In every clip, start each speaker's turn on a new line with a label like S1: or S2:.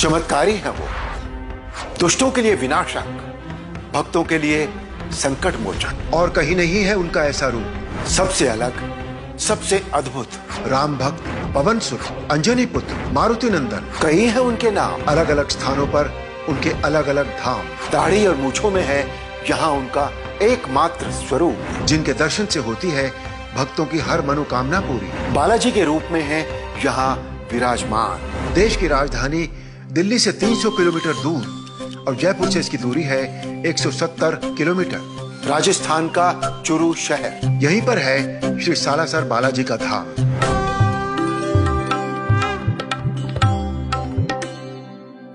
S1: चमत्कारी है वो, दुष्टों के लिए विनाशक, भक्तों के लिए संकट मोचक।
S2: और कहीं नहीं है उनका ऐसा रूप।
S1: सबसे अलग, सबसे अद्भुत,
S2: राम भक्त, पवन सुत, अंजनी पुत्र, मारुति नंदन।
S1: कई है उनके नाम।
S2: अलग अलग स्थानों पर उनके अलग अलग धाम।
S1: दाढ़ी और मूछों में है यहाँ उनका एकमात्र स्वरूप,
S2: जिनके दर्शन से होती है भक्तों की हर मनोकामना पूरी।
S1: बालाजी के रूप में है यहाँ विराजमान।
S2: देश की राजधानी दिल्ली से 300 किलोमीटर दूर और जयपुर से इसकी दूरी है 170 किलोमीटर।
S1: राजस्थान का चुरू शहर,
S2: यहीं पर है श्री सालासर बालाजी का धाम।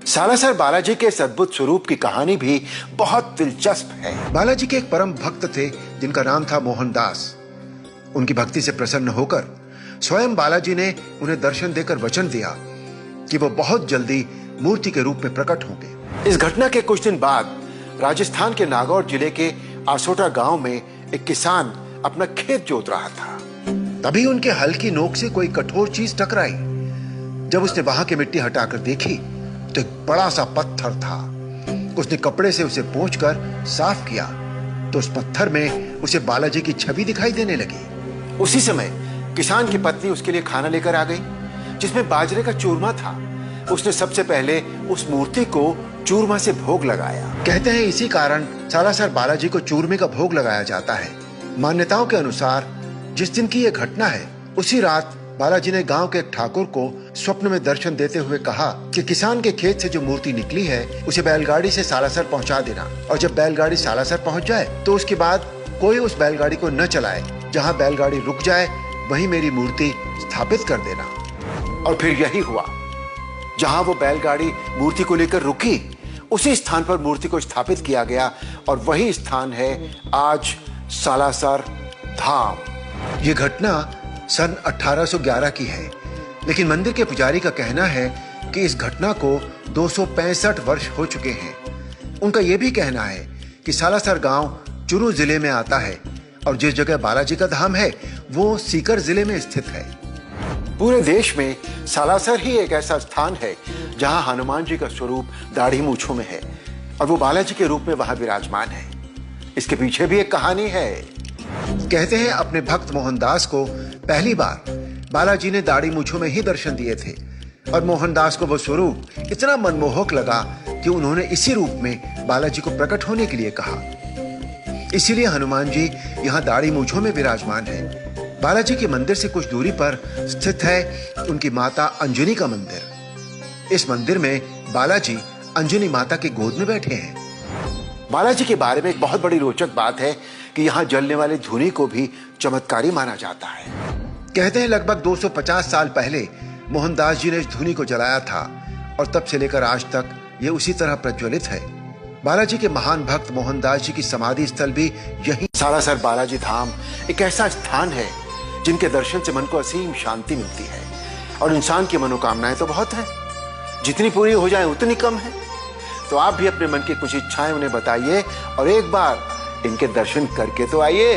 S1: सालासर बालाजी के इस अद्भुत स्वरूप की कहानी भी बहुत दिलचस्प है।
S2: बालाजी के एक परम भक्त थे जिनका नाम था मोहनदास। उनकी भक्ति से प्रसन्न होकर स्वयं बालाजी ने उन्हें दर्शन देकर वचन दिया कि वो बहुत जल्दी मूर्ति के रूप में प्रकट होंगे।
S1: इस घटना के कुछ दिन बाद राजस्थान के नागौर जिले के आसोटा गांव में एक किसान अपना खेत जोत रहा था।
S2: तभी उनके हल की नोक से कोई कठोर चीज टकराई। जब उसने वहां की मिट्टी हटाकर देखी तो एक बड़ा सा पत्थर था। उसने कपड़े से उसे पोंछकर साफ किया तो उस पत्थर में उसे बालाजी की छवि दिखाई देने लगी।
S1: उसी समय किसान की पत्नी उसके लिए खाना लेकर आ गई, जिसमें बाजरे का चूरमा था। उसने सबसे पहले उस मूर्ति को चूरमा से भोग लगाया।
S2: कहते हैं इसी कारण सालासर बालाजी को चूरमे का भोग लगाया जाता है। मान्यताओं के अनुसार जिस दिन की यह घटना है उसी रात बालाजी ने गांव के एक ठाकुर को स्वप्न में दर्शन देते हुए कहा कि किसान के खेत से जो मूर्ति निकली है उसे बैलगाड़ी से सालासर पहुंचा देना, और जब बैलगाड़ी सालासर पहुंच जाए तो उसके बाद कोई उस बैलगाड़ी को न चलाए। जहां बैलगाड़ी रुक जाए वहीं मेरी मूर्ति स्थापित कर देना।
S1: और फिर यही हुआ। जहां वो बैलगाड़ी मूर्ति को लेकर रुकी उसी स्थान पर मूर्ति को स्थापित किया गया, और वही स्थान है आज सालासर धाम।
S2: ये घटना सन 1811 की है, लेकिन मंदिर के पुजारी का कहना है कि इस घटना को 265 वर्ष हो चुके हैं। उनका यह भी कहना है कि सालासर गांव चुरू जिले में आता है और जिस जगह बालाजी का धाम है वो सीकर जिले में स्थित है।
S1: पूरे देश में सालासर ही एक ऐसा स्थान है जहां हनुमान जी का स्वरूप दाढ़ी मूछों में है और वो बालाजी के रूप में वहां विराजमान है। इसके पीछे भी एक कहानी है।
S2: कहते हैं अपने भक्त मोहनदास को पहली बार बालाजी ने दाढ़ी मूछों में ही दर्शन दिए थे और मोहनदास को वो स्वरूप इतना मनमोहक लगा कि उन्होंने इसी रूप में बालाजी को प्रकट होने के लिए कहा। इसीलिए हनुमान जी यहाँ दाढ़ी मूछों में विराजमान है। बालाजी के मंदिर से कुछ दूरी पर स्थित है उनकी माता अंजनी का मंदिर। इस मंदिर में बालाजी अंजनी माता की गोद में बैठे हैं। बालाजी के बारे में एक बहुत बड़ी रोचक बात है कि यहाँ जलने वाले धूनी को भी चमत्कारी माना जाता है। कहते हैं लगभग 250 साल पहले मोहनदास जी ने इस धूनी को जलाया था और तब से लेकर आज तक ये उसी तरह प्रज्वलित है। बालाजी के महान भक्त मोहनदास जी की समाधि स्थल भी यही सालासर बालाजी धाम एक ऐसा स्थान है जिनके दर्शन से मन को असीम शांति मिलती है। और इंसान की मनोकामनाएं तो बहुत हैं, जितनी पूरी हो जाए उतनी कम है। तो आप भी अपने मन की कुछ इच्छाएं उन्हें बताइए और एक बार इनके दर्शन करके तो आइए।